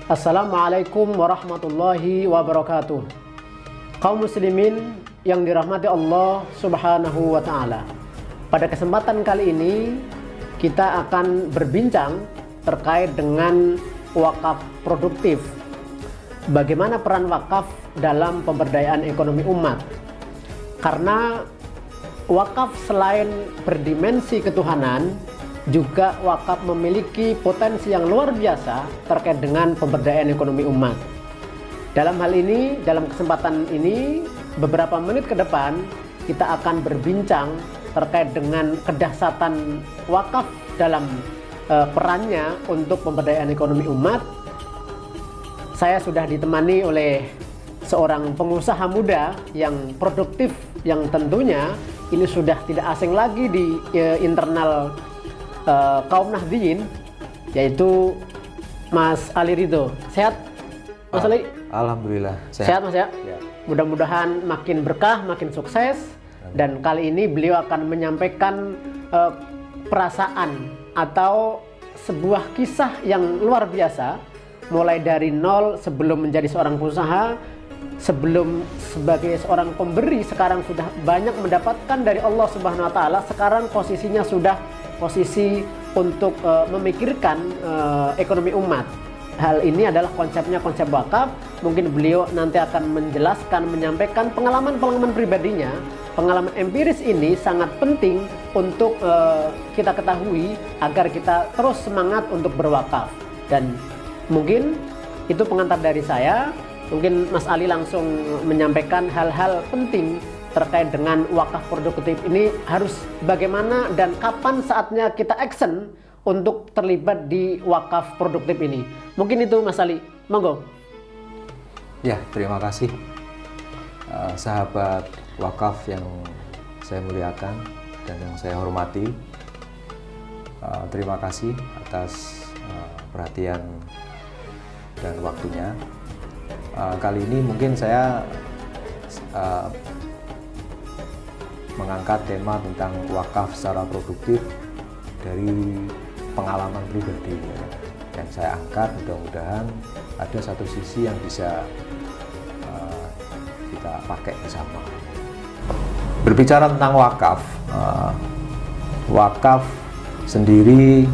Assalamualaikum warahmatullahi wabarakatuh. Kaum muslimin yang dirahmati Allah Subhanahu wa Ta'ala. Pada kesempatan kali ini kita akan berbincang terkait dengan wakaf produktif. Bagaimana peran wakaf dalam pemberdayaan ekonomi umat? Karena wakaf selain berdimensi ketuhanan, juga wakaf memiliki potensi yang luar biasa terkait dengan pemberdayaan ekonomi umat. Dalam hal ini, dalam kesempatan ini, beberapa menit ke depan kita akan berbincang terkait dengan kedahsyatan wakaf dalam perannya untuk pemberdayaan ekonomi umat. Saya sudah ditemani oleh seorang pengusaha muda yang produktif, yang tentunya ini sudah tidak asing lagi di internal kaum Nahdliyin, yaitu Mas Ali Ridho. Sehat Mas Ali? Alhamdulillah sehat Mas ya? Ya. Mudah-mudahan makin berkah, makin sukses. Dan kali ini beliau akan menyampaikan perasaan atau sebuah kisah yang luar biasa, mulai dari nol sebelum menjadi seorang pengusaha, sebelum sebagai seorang pemberi, sekarang sudah banyak mendapatkan dari Allah Subhanahu wa Ta'ala. Sekarang posisinya sudah posisi untuk memikirkan ekonomi umat. Hal ini adalah konsepnya konsep wakaf. Mungkin beliau nanti akan menjelaskan, menyampaikan pengalaman-pengalaman pribadinya. Pengalaman empiris ini sangat penting untuk kita ketahui agar kita terus semangat untuk berwakaf. Dan mungkin itu pengantar dari saya. Mungkin Mas Ali langsung menyampaikan hal-hal penting terkait dengan wakaf produktif ini, harus bagaimana dan kapan saatnya kita action untuk terlibat di wakaf produktif ini. Mungkin itu Mas Ali, monggo. Ya, terima kasih sahabat wakaf yang saya muliakan dan yang saya hormati. Terima kasih atas perhatian dan waktunya. Kali ini mungkin saya mengangkat tema tentang wakaf secara produktif dari pengalaman pribadi yang saya angkat. Mudah-mudahan ada satu sisi yang bisa kita pakai bersama. Berbicara tentang wakaf, wakaf sendiri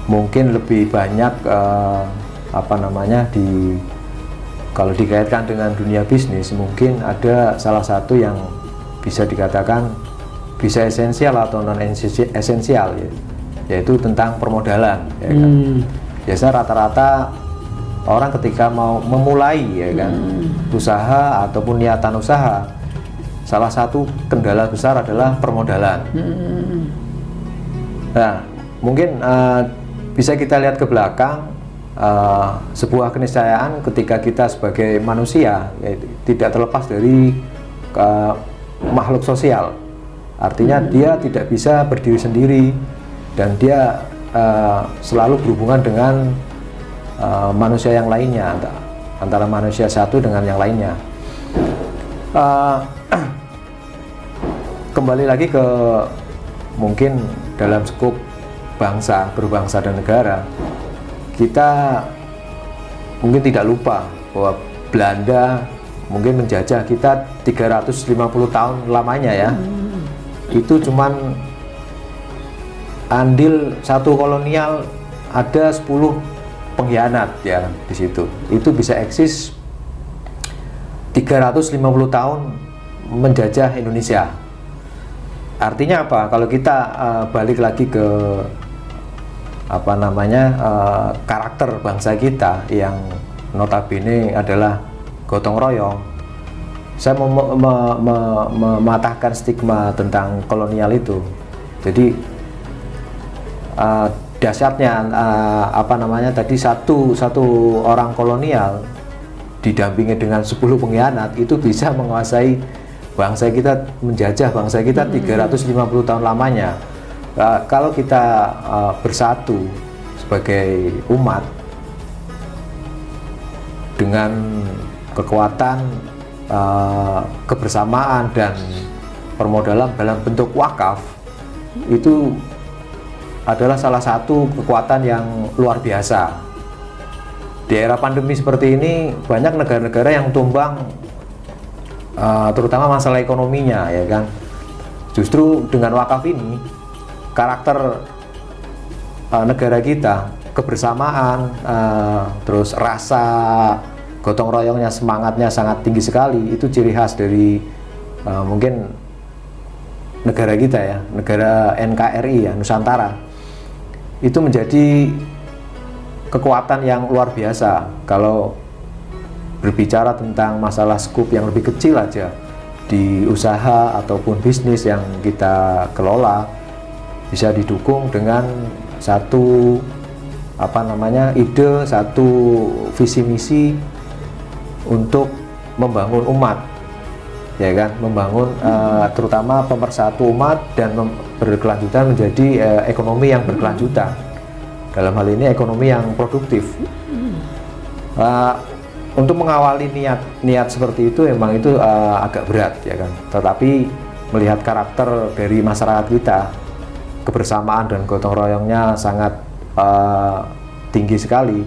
mungkin lebih banyak kalau dikaitkan dengan dunia bisnis, mungkin ada salah satu yang bisa dikatakan bisa esensial atau non esensial, yaitu tentang permodalan. Ya kan? Biasa rata-rata orang ketika mau memulai usaha ataupun niatan usaha, salah satu kendala besar adalah permodalan. Nah, mungkin bisa kita lihat ke belakang. Sebuah keniscayaan ketika kita sebagai manusia tidak terlepas dari makhluk sosial. Artinya dia tidak bisa berdiri sendiri dan dia selalu berhubungan dengan manusia yang lainnya, antara manusia satu dengan yang lainnya. Kembali lagi ke mungkin dalam skup bangsa, berbangsa dan negara, kita mungkin tidak lupa bahwa Belanda mungkin menjajah kita 350 tahun lamanya ya. Itu cuman andil satu kolonial, ada 10 pengkhianat ya di situ. Itu bisa eksis 350 tahun menjajah Indonesia. Artinya apa? Kalau kita balik lagi ke karakter bangsa kita yang notabene adalah gotong royong, saya mau mematahkan stigma tentang kolonial itu. Jadi dahsyatnya tadi satu orang kolonial didampingi dengan 10 pengkhianat itu bisa menguasai bangsa kita, menjajah bangsa kita 350 tahun lamanya. Kalau kita bersatu sebagai umat dengan kekuatan kebersamaan dan permodalan dalam bentuk wakaf, itu adalah salah satu kekuatan yang luar biasa di era pandemi seperti ini banyak negara-negara yang tumbang, terutama masalah ekonominya, ya kan. Justru dengan wakaf ini, karakter negara kita, kebersamaan, terus rasa gotong royongnya, semangatnya sangat tinggi sekali. Itu ciri khas dari mungkin negara kita ya, negara NKRI ya, Nusantara. Itu menjadi kekuatan yang luar biasa. Kalau berbicara tentang masalah skup yang lebih kecil aja di usaha ataupun bisnis yang kita kelola, bisa didukung dengan satu ide, satu visi misi untuk membangun umat, ya kan, membangun terutama pemersatu umat dan berkelanjutan menjadi ekonomi yang berkelanjutan. Dalam hal ini ekonomi yang produktif. Untuk mengawali niat seperti itu memang itu agak berat, ya kan. Tetapi melihat karakter dari masyarakat kita, kebersamaan dan gotong royongnya sangat tinggi sekali.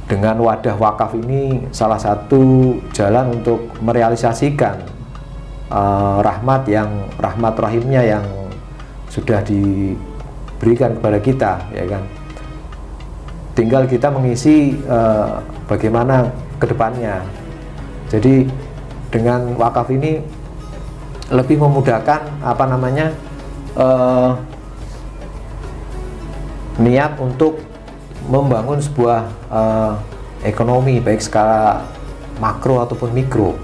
Dengan wadah wakaf ini salah satu jalan untuk merealisasikan rahmat rahimnya yang sudah diberikan kepada kita, ya kan. Tinggal kita mengisi bagaimana kedepannya. Jadi dengan wakaf ini lebih memudahkan niat untuk membangun sebuah ekonomi baik skala makro ataupun mikro.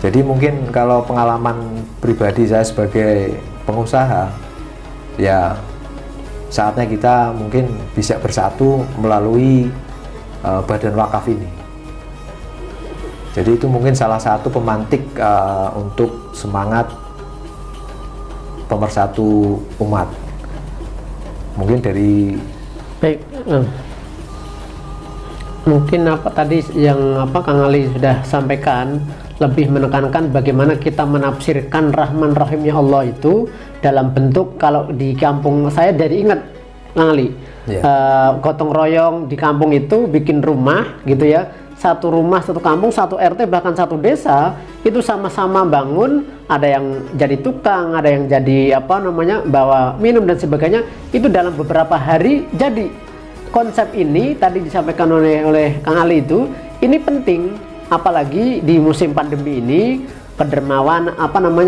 Jadi mungkin kalau pengalaman pribadi saya sebagai pengusaha, ya saatnya kita mungkin bisa bersatu melalui badan wakaf ini. Jadi itu mungkin salah satu pemantik untuk semangat pemersatu umat. Mungkin dari baik, mungkin apa tadi yang Kang Ali sudah sampaikan, lebih menekankan bagaimana kita menafsirkan Rahman Rahimnya Allah itu dalam bentuk, kalau di kampung saya dari ingat Kang Ali, gotong royong di kampung itu bikin rumah gitu ya, satu rumah, satu kampung, satu RT, bahkan satu desa itu sama-sama bangun. Ada yang jadi tukang, ada yang jadi bawa minum dan sebagainya. Itu dalam beberapa hari jadi. Konsep ini tadi disampaikan oleh Kang Ali itu, ini penting, apalagi di musim pandemi ini. Kedermawan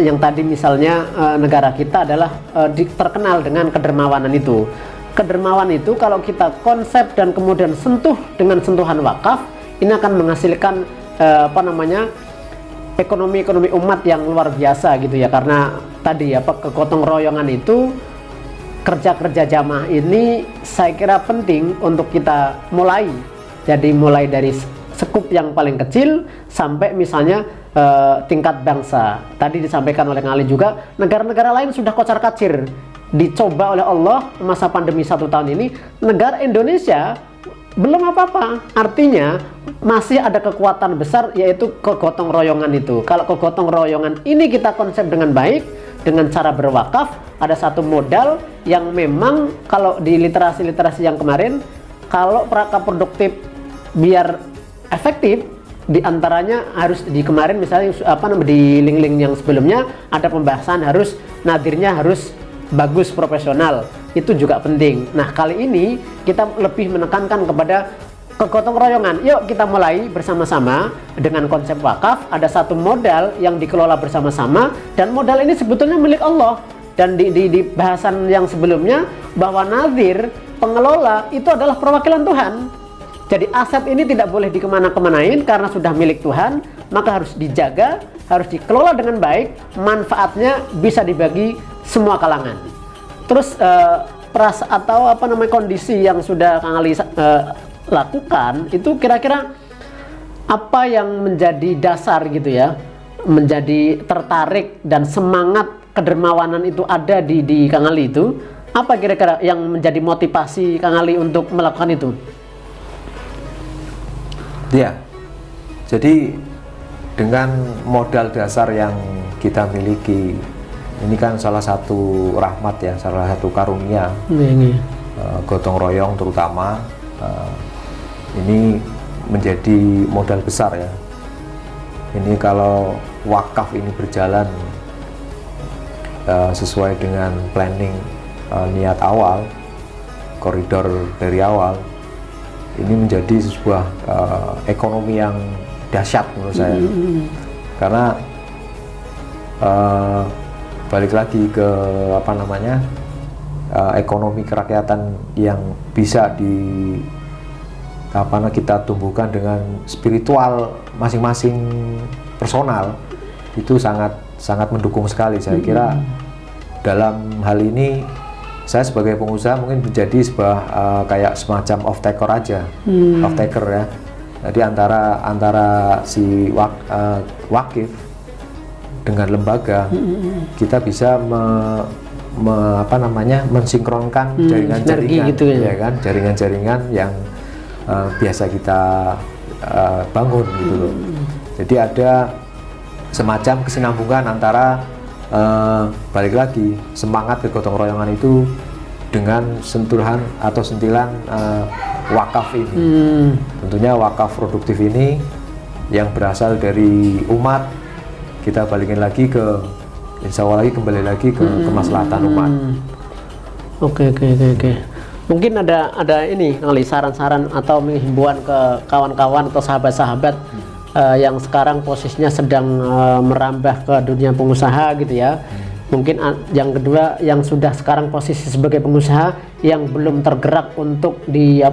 yang tadi misalnya negara kita adalah terkenal dengan kedermawanan itu. Kedermawan itu kalau kita konsep dan kemudian sentuh dengan sentuhan wakaf, ini akan menghasilkan ekonomi umat yang luar biasa gitu ya. Karena tadi kegotong royongan itu, kerja jamaah ini saya kira penting untuk kita mulai. Jadi mulai dari skup yang paling kecil sampai misalnya tingkat bangsa. Tadi disampaikan oleh Kang Ali juga, negara-negara lain sudah kocar-kacir dicoba oleh Allah masa pandemi 1 tahun ini. Negara Indonesia belum apa-apa, artinya masih ada kekuatan besar, yaitu kegotong royongan itu. Kalau kegotong royongan ini kita konsep dengan baik, dengan cara berwakaf, ada satu modal yang memang kalau di literasi yang kemarin, kalau perangkat produktif biar efektif, diantaranya harus di kemarin misalnya di link-link yang sebelumnya ada pembahasan harus nadirnya harus bagus, profesional. Itu juga penting. Nah, kali ini kita lebih menekankan kepada kegotong royongan. Yuk kita mulai bersama-sama dengan konsep wakaf. Ada satu modal yang dikelola bersama-sama, dan modal ini sebetulnya milik Allah. Dan di bahasan yang sebelumnya bahwa nazir, pengelola itu adalah perwakilan Tuhan. Jadi aset ini tidak boleh dikemana-kemanain karena sudah milik Tuhan, maka harus dijaga, harus dikelola dengan baik, manfaatnya bisa dibagi semua kalangan. Terus kondisi yang sudah Kang Ali lakukan itu kira-kira apa yang menjadi dasar gitu ya, menjadi tertarik dan semangat kedermawanan itu ada di Kang Ali itu, apa kira-kira yang menjadi motivasi Kang Ali untuk melakukan itu? Ya, jadi dengan modal dasar yang kita miliki, ini kan salah satu rahmat ya, salah satu karunia, gotong royong terutama, ini menjadi modal besar ya. Ini kalau wakaf ini berjalan sesuai dengan planning niat awal, koridor dari awal, ini menjadi sebuah ekonomi yang dahsyat menurut saya. Karena balik lagi ke apa namanya, ekonomi kerakyatan yang bisa kita tumbuhkan dengan spiritual masing-masing personal, itu sangat mendukung sekali. Saya kira dalam hal ini saya sebagai pengusaha mungkin menjadi sebuah kayak semacam off taker aja, off taker ya. Jadi antara si wakif dengan lembaga, kita bisa mensinkronkan jaringan-jaringan, gitu ya kan, jaringan-jaringan yang biasa kita bangun gitu loh. Jadi ada semacam kesinambungan antara balik lagi semangat kegotong royongan itu dengan sentuhan atau sentilan wakaf ini. Tentunya wakaf produktif ini yang berasal dari umat, kita balikin lagi insya Allah kembali lagi ke kemaslahatan umat. Oke. Mungkin ada ini kali saran-saran atau himbauan ke kawan-kawan atau sahabat-sahabat yang sekarang posisinya sedang merambah ke dunia pengusaha gitu ya. Mungkin yang kedua, yang sudah sekarang posisi sebagai pengusaha yang belum tergerak untuk di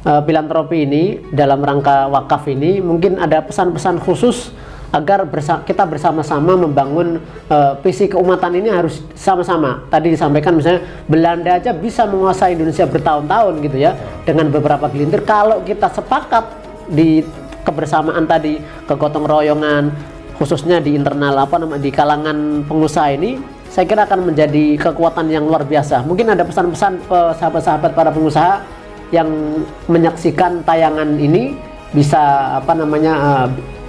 filantropi ini dalam rangka wakaf ini, mungkin ada pesan-pesan khusus agar kita bersama-sama membangun visi keumatan ini harus sama-sama. Tadi disampaikan misalnya Belanda aja bisa menguasai Indonesia bertahun-tahun gitu ya, dengan beberapa gelintir. Kalau kita sepakat di kebersamaan tadi, kegotong royongan, khususnya di internal di kalangan pengusaha ini, saya kira akan menjadi kekuatan yang luar biasa. Mungkin ada pesan-pesan ke sahabat-sahabat para pengusaha yang menyaksikan tayangan ini bisa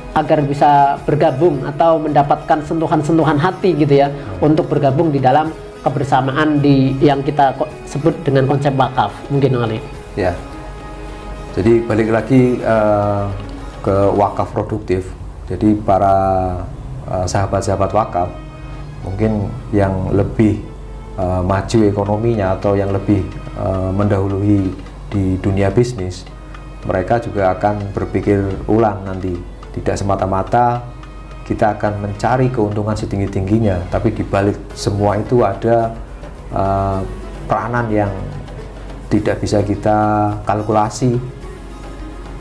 agar bisa bergabung atau mendapatkan sentuhan-sentuhan hati gitu ya, untuk bergabung di dalam kebersamaan yang kita sebut dengan konsep wakaf. Mungkin Ali. Ya. Jadi balik lagi ke wakaf produktif. Jadi para sahabat-sahabat wakaf mungkin yang lebih maju ekonominya atau yang lebih mendahului di dunia bisnis, mereka juga akan berpikir ulang nanti. Tidak semata-mata kita akan mencari keuntungan setinggi-tingginya, tapi di balik semua itu ada peranan yang tidak bisa kita kalkulasi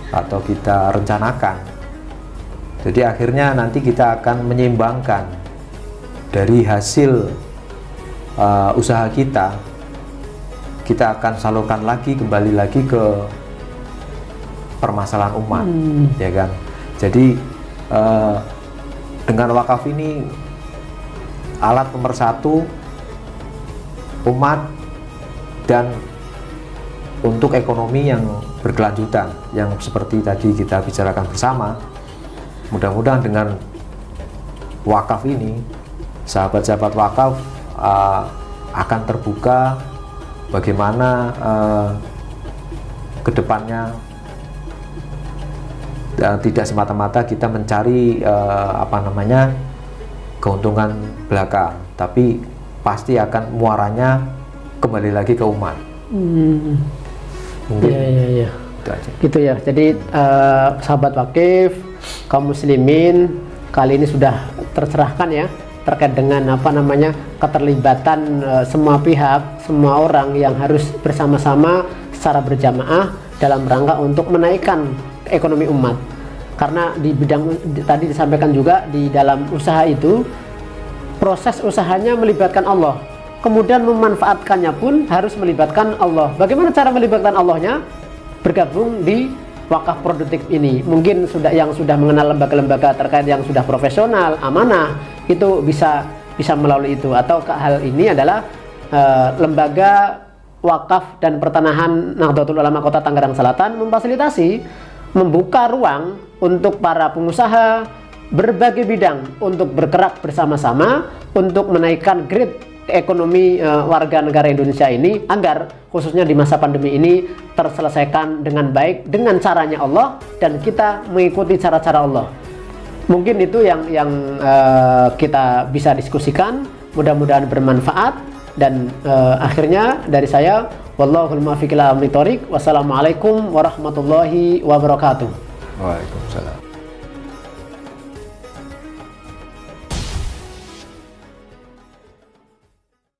atau kita rencanakan. Jadi akhirnya nanti kita akan menyeimbangkan dari hasil usaha kita akan salurkan lagi, kembali lagi ke permasalahan umat, ya kan. Jadi dengan wakaf ini alat pemersatu umat dan untuk ekonomi yang berkelanjutan, yang seperti tadi kita bicarakan bersama. Mudah-mudahan dengan wakaf ini, sahabat-sahabat wakaf akan terbuka bagaimana kedepannya. Tidak semata-mata kita mencari keuntungan belaka, tapi pasti akan muaranya kembali lagi ke umat. Mungkin ya. Gitu ya. Jadi sahabat wakif, kaum muslimin, kali ini sudah tercerahkan ya terkait dengan keterlibatan semua pihak, semua orang yang harus bersama-sama secara berjamaah dalam rangka untuk menaikkan ekonomi umat. Karena di bidang tadi disampaikan juga, di dalam usaha itu proses usahanya melibatkan Allah, kemudian memanfaatkannya pun harus melibatkan Allah. Bagaimana cara melibatkan Allahnya? Bergabung di wakaf produktif ini. Mungkin yang sudah mengenal lembaga-lembaga terkait yang sudah profesional, amanah, itu bisa melalui itu. Atau hal ini adalah lembaga wakaf dan pertanahan Nahdlatul Ulama Kota Tangerang Selatan memfasilitasi, membuka ruang untuk para pengusaha berbagai bidang untuk bergerak bersama-sama untuk menaikkan grade ekonomi warga negara Indonesia ini agar khususnya di masa pandemi ini terselesaikan dengan baik dengan caranya Allah dan kita mengikuti cara-cara Allah. Mungkin itu yang kita bisa diskusikan, mudah-mudahan bermanfaat dan akhirnya dari saya wallahul muwaffiq ila aqwamit thoriq. Wassalamualaikum warahmatullahi wabarakatuh. Waalaikumsalam.